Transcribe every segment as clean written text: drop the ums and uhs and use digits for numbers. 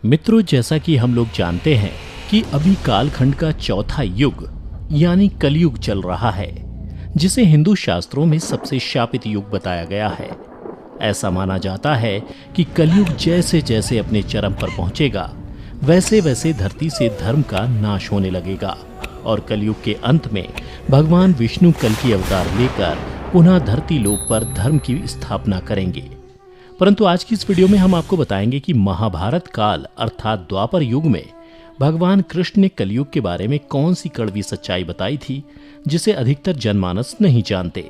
मित्रों, जैसा कि हम लोग जानते हैं कि अभी कालखंड का चौथा युग यानी कलयुग चल रहा है, जिसे हिंदू शास्त्रों में सबसे शापित युग बताया गया है। ऐसा माना जाता है कि कलयुग जैसे जैसे अपने चरम पर पहुंचेगा, वैसे वैसे धरती से धर्म का नाश होने लगेगा और कलयुग के अंत में भगवान विष्णु कल की अवतार लेकर पुनः धरती लोक पर धर्म की स्थापना करेंगे। परंतु आज की इस वीडियो में हम आपको बताएंगे कि महाभारत काल अर्थात द्वापर युग में भगवान कृष्ण ने कलयुग के बारे में कौन सी कड़वी सच्चाई बताई थी, जिसे अधिकतर जनमानस नहीं जानते।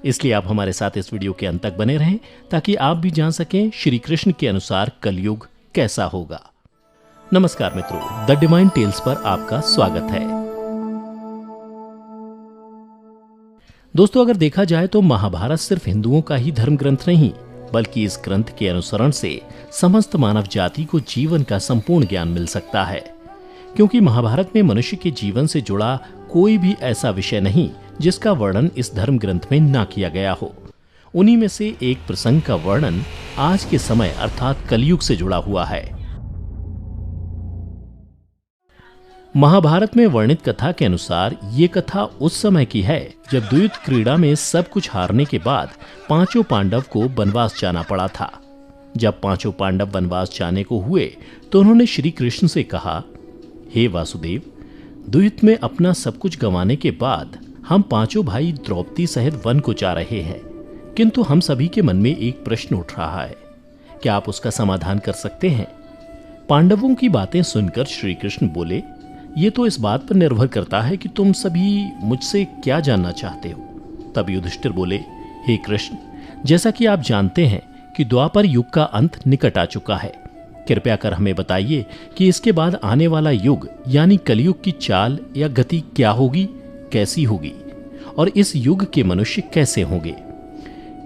इसलिए आप हमारे साथ इस वीडियो के अंत तक बने रहें ताकि आप भी जान सकें श्री कृष्ण के अनुसार कलयुग कैसा होगा। नमस्कार मित्रों, द डिवाइन टेल्स पर आपका स्वागत है। दोस्तों, अगर देखा जाए तो महाभारत सिर्फ हिंदुओं का ही धर्म ग्रंथ नहीं, बल्कि इस ग्रंथ के अनुसरण से समस्त मानव जाति को जीवन का संपूर्ण ज्ञान मिल सकता है, क्योंकि महाभारत में मनुष्य के जीवन से जुड़ा कोई भी ऐसा विषय नहीं जिसका वर्णन इस धर्म ग्रंथ में ना किया गया हो। उन्हीं में से एक प्रसंग का वर्णन आज के समय अर्थात कलयुग से जुड़ा हुआ है। महाभारत में वर्णित कथा के अनुसार ये कथा उस समय की है जब द्वैत क्रीड़ा में सब कुछ हारने के बाद पांचों पांडव को वनवास जाना पड़ा था। जब पांचों पांडव वनवास जाने को हुए तो उन्होंने श्री कृष्ण से कहा, हे वासुदेव, द्वैत में अपना सब कुछ गंवाने के बाद हम पांचों भाई द्रौपदी सहित वन को जा रहे हैं, किंतु हम सभी के मन में एक प्रश्न उठ रहा है, क्या आप उसका समाधान कर सकते हैं? पांडवों की बातें सुनकर श्री कृष्ण बोले, ये तो इस बात पर निर्भर करता है कि तुम सभी मुझसे क्या जानना चाहते हो। तब युधिष्ठिर बोले, हे कृष्ण, जैसा कि आप जानते हैं कि द्वापर युग का अंत निकट आ चुका है, कृपया कर हमें बताइए कि इसके बाद आने वाला युग यानी कलयुग की चाल या गति क्या होगी, कैसी होगी और इस युग के मनुष्य कैसे होंगे।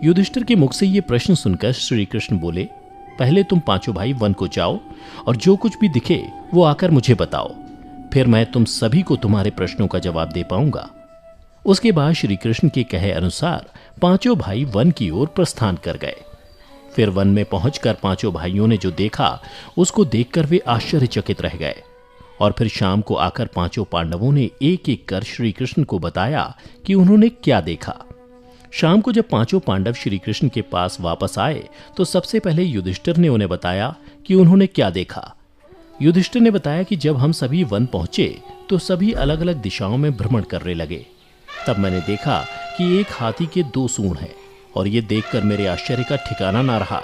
युधिष्ठिर के मुख से ये प्रश्न सुनकर श्री कृष्ण बोले, पहले तुम पांचों भाई वन को जाओ और जो कुछ भी दिखे वो आकर मुझे बताओ, फिर मैं तुम सभी को तुम्हारे प्रश्नों का जवाब दे पाऊंगा। उसके बाद श्री कृष्ण के कहे अनुसार पांचों भाई वन की ओर प्रस्थान कर गए। फिर वन में पहुंचकर पांचों भाइयों ने जो देखा उसको देखकर वे आश्चर्यचकित रह गए और फिर शाम को आकर पांचों पांडवों ने एक एक कर श्री कृष्ण को बताया कि उन्होंने क्या देखा। शाम को जब पांचों पांडव श्री कृष्ण के पास वापस आए तो सबसे पहले युधिष्ठिर ने उन्हें बताया कि उन्होंने क्या देखा। युधिष्ठिर ने बताया कि जब हम सभी वन पहुंचे तो सभी अलग अलग दिशाओं में भ्रमण करने लगे। तब मैंने देखा कि एक हाथी के 2 सूंड हैं और ये देखकर मेरे आश्चर्य का ठिकाना ना रहा।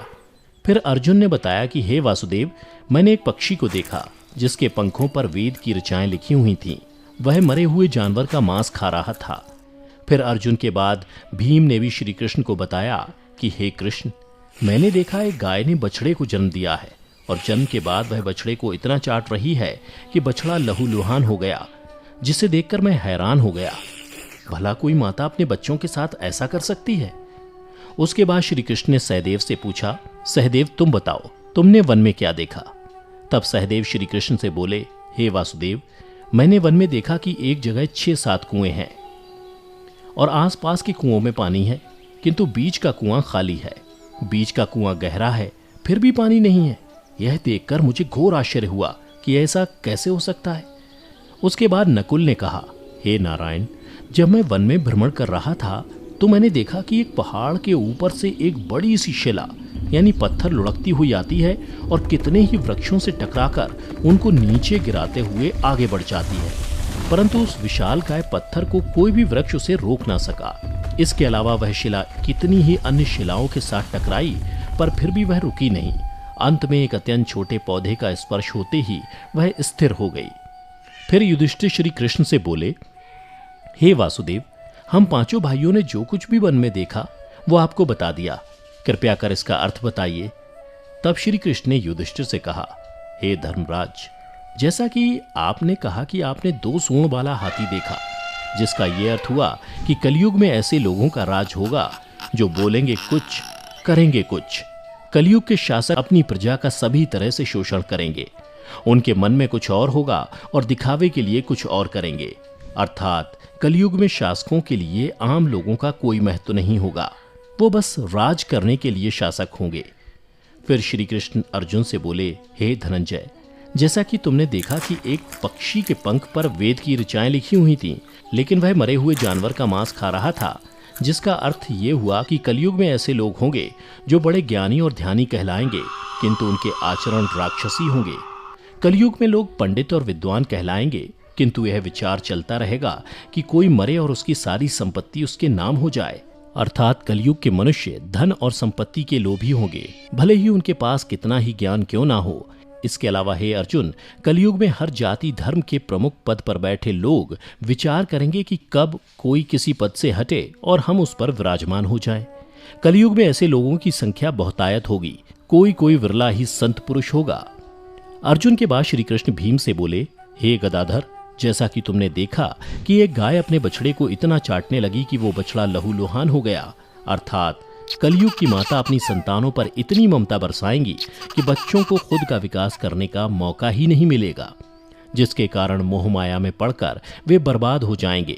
फिर अर्जुन ने बताया कि हे वासुदेव, मैंने एक पक्षी को देखा जिसके पंखों पर वेद की ऋचाएं लिखी हुई थीं। वह मरे हुए जानवर का मांस खा रहा था। फिर अर्जुन के बाद भीम ने भी श्री कृष्ण को बताया कि हे कृष्ण, मैंने देखा एक गाय ने बछड़े को जन्म दिया है और जन्म के बाद वह बछड़े को इतना चाट रही है कि बछड़ा लहूलुहान हो गया, जिसे देखकर मैं हैरान हो गया। भला कोई माता अपने बच्चों के साथ ऐसा कर सकती है? उसके बाद श्री कृष्ण ने सहदेव से पूछा, सहदेव तुम बताओ, तुमने वन में क्या देखा? तब सहदेव श्री कृष्ण से बोले, हे वासुदेव, मैंने वन में देखा कि एक जगह 6-7 कुएं हैं और आसपास के कुओं में पानी है, किंतु बीच का कुआं खाली है। बीच का कुआं गहरा है, फिर भी पानी नहीं है। यह देखकर मुझे घोर आश्चर्य हुआ कि ऐसा कैसे हो सकता है। उसके बाद नकुल ने कहा, हे नारायण, जब मैं वन में भ्रमण कर रहा था तो मैंने देखा कि एक पहाड़ के ऊपर से एक बड़ी सी शिला यानी पत्थर लुढ़कती हुई आती है और कितने ही वृक्षों से टकराकर उनको नीचे गिराते हुए आगे बढ़ जाती है, परंतु उस विशालकाय पत्थर को कोई भी वृक्ष उसे रोक ना सका। इसके अलावा वह शिला कितनी ही अन्य शिलाओं के साथ टकराई, पर फिर भी वह रुकी नहीं। अंत में एक अत्यंत छोटे पौधे का स्पर्श होते ही वह स्थिर हो गई। फिर युधिष्ठिर श्री कृष्ण से बोले, हे वासुदेव, हम पांचों भाइयों ने जो कुछ भी वन में देखा वो आपको बता दिया, कृपया कर इसका अर्थ बताइए। तब श्री कृष्ण ने युधिष्ठिर से कहा, हे धर्मराज, जैसा कि आपने कहा कि आपने 2 सूंड वाला हाथी देखा, जिसका यह अर्थ हुआ कि कलयुग में ऐसे लोगों का राज होगा जो बोलेंगे कुछ, करेंगे कुछ। कलयुग के शासक अपनी प्रजा का सभी तरह से शोषण करेंगे। उनके मन में कुछ और होगा और दिखावे के लिए कुछ और करेंगे। अर्थात कलयुग में शासकों के लिए आम लोगों का कोई महत्व नहीं होगा, वो बस राज करने के लिए शासक होंगे। फिर श्री कृष्ण अर्जुन से बोले, हे धनंजय, जैसा कि तुमने देखा कि एक पक्षी के पंख पर वेद की ऋचाएं लिखी हुई थीं, लेकिन वह मरे हुए जानवर का मांस खा रहा था, जिसका अर्थ ये हुआ कि कलयुग में ऐसे लोग होंगे जो बड़े ज्ञानी और ध्यानी कहलाएंगे, किंतु उनके आचरण राक्षसी होंगे। कलयुग में लोग पंडित और विद्वान कहलाएंगे, किंतु यह विचार चलता रहेगा कि कोई मरे और उसकी सारी संपत्ति उसके नाम हो जाए। अर्थात कलयुग के मनुष्य धन और संपत्ति के लोभी होंगे, भले ही उनके पास कितना ही ज्ञान क्यों ना हो। इसके अलावा हे अर्जुन, कलयुग में हर जाति धर्म के प्रमुख पद पर बैठे लोग विचार करेंगे कि कब कोई किसी पद से हटे और हम उस पर विराजमान हो जाए। कलयुग में ऐसे लोगों की संख्या बहुतायत होगी, कोई कोई विरला ही संत पुरुष होगा। अर्जुन के बाद श्री कृष्ण भीम से बोले, हे गदाधर, जैसा कि तुमने देखा कि एक गाय अपने बछड़े को इतना चाटने लगी कि वो बछड़ा लहूलुहान हो गया, अर्थात कलयुग की माता अपनी संतानों पर इतनी ममता बरसाएंगी कि बच्चों को खुद का विकास करने का मौका ही नहीं मिलेगा, जिसके कारण मोह माया में पड़कर वे बर्बाद हो जाएंगे।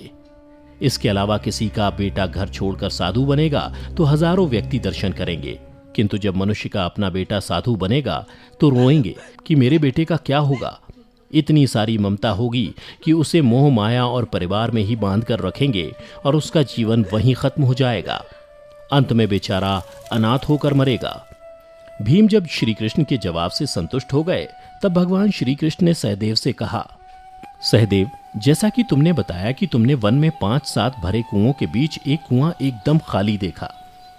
इसके अलावा किसी का बेटा घर छोड़कर साधु बनेगा तो हजारों व्यक्ति दर्शन करेंगे, किंतु जब मनुष्य का अपना बेटा साधु बनेगा तो रोएंगे कि मेरे बेटे का क्या होगा। इतनी सारी ममता होगी कि उसे मोह माया और परिवार में ही बांध कर रखेंगे और उसका जीवन वहीं खत्म हो जाएगा। अंत में बेचारा अनाथ होकर मरेगा। भीम जब श्री कृष्ण के जवाब से संतुष्ट हो गए, तब भगवान श्री कृष्ण ने सहदेव से कहा, सहदेव, जैसा कि तुमने बताया कि तुमने वन में 5-7 भरे कुओं के बीच एक कुआं एकदम खाली देखा,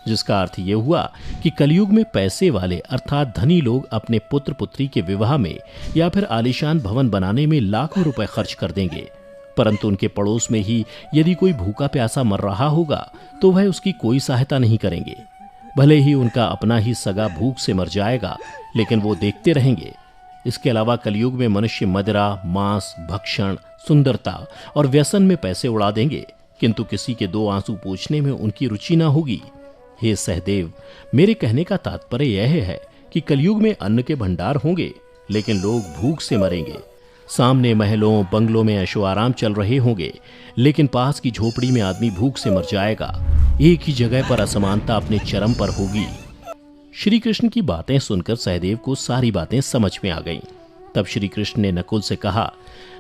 जिसका अर्थ यह हुआ कि कलयुग में पैसे वाले अर्थात धनी लोग अपने पुत्र पुत्री के विवाह में या फिर आलीशान भवन बनाने में लाखों रुपए खर्च कर देंगे, परंतु उनके पड़ोस में ही यदि कोई भूखा प्यासा मर रहा होगा तो वह उसकी कोई सहायता नहीं करेंगे। भले ही उनका अपना ही सगा भूख से मर जाएगा, लेकिन वो देखते रहेंगे। इसके अलावा कलयुग में मनुष्य मदिरा, मांस, भक्षण, सुंदरता और व्यसन में पैसे उड़ा देंगे, किंतु किसी के 2 आंसू पोंछने में उनकी रुचि ना होगी। हे सहदेव, मेरे कहने का तात्पर्य यह है कि कलयुग में अन्न के भंडार होंगे, लेकिन लोग भूख से मरेंगे। सामने महलों बंगलों में ऐशो आराम चल रहे होंगे, लेकिन पास की झोपड़ी में आदमी भूख से मर जाएगा। एक ही जगह पर असमानता अपने चरम पर होगी। श्री कृष्ण की बातें सुनकर सहदेव को सारी बातें समझ में आ गईं। तब श्री कृष्ण ने नकुल से कहा,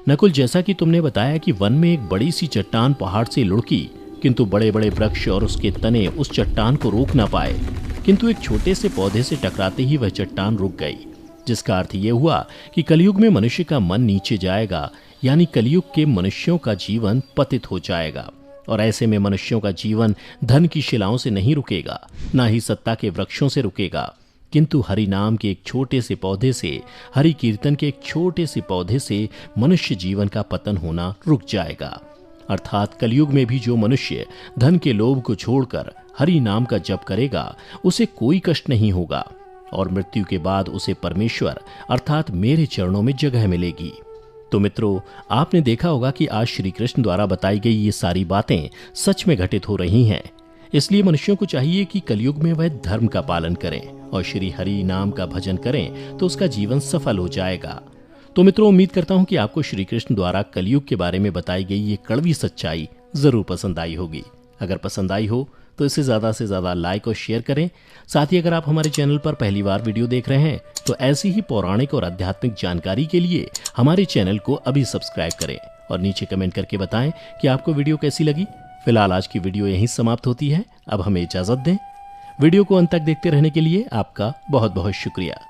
नकुल, जैसा कि तुमने बताया कि वन में एक बड़ी सी चट्टान पहाड़ से लुढ़की, किंतु बड़े बड़े वृक्ष और उसके तने उस चट्टान को रोक ना पाए, किंतु एक छोटे से पौधे से टकराते ही वह चट्टान रुक गई, जिसका अर्थ यह हुआ कि कलयुग में मनुष्य का मन नीचे जाएगा, यानी कलयुग के मनुष्यों का जीवन पतित हो जाएगा। और ऐसे में मनुष्यों का जीवन धन की शिलाओं से नहीं रुकेगा, ना ही सत्ता के वृक्षों से रुकेगा, किंतु हरि नाम के एक छोटे से पौधे से, हरि कीर्तन के एक छोटे से पौधे से मनुष्य जीवन का पतन होना रुक जाएगा। अर्थात कलयुग में भी जो मनुष्य धन के लोभ को छोड़कर हरि नाम का जप करेगा, उसे कोई कष्ट नहीं होगा और मृत्यु के बाद उसे परमेश्वर अर्थात मेरे चरणों में जगह मिलेगी। तो मित्रों, आपने देखा होगा कि आज श्री कृष्ण द्वारा बताई गई ये सारी बातें सच में घटित हो रही हैं। इसलिए मनुष्यों को चाहिए कि कलयुग में वह धर्म का पालन करें और श्री हरि नाम का भजन करें, तो उसका जीवन सफल हो जाएगा। तो मित्रों, उम्मीद करता हूं कि आपको श्री कृष्ण द्वारा कलयुग के बारे में बताई गई ये कड़वी सच्चाई जरूर पसंद आई होगी। अगर पसंद आई हो तो इसे ज़्यादा से ज़्यादा लाइक और शेयर करें। साथ ही अगर आप हमारे चैनल पर पहली बार वीडियो देख रहे हैं तो ऐसी ही पौराणिक और आध्यात्मिक जानकारी के लिए हमारे चैनल को अभी सब्सक्राइब करें और नीचे कमेंट करके बताएं कि आपको वीडियो कैसी लगी। फिलहाल आज की वीडियो यहीं समाप्त होती है। अब हमें इजाज़त दें। वीडियो को अंत तक देखते रहने के लिए आपका बहुत बहुत शुक्रिया।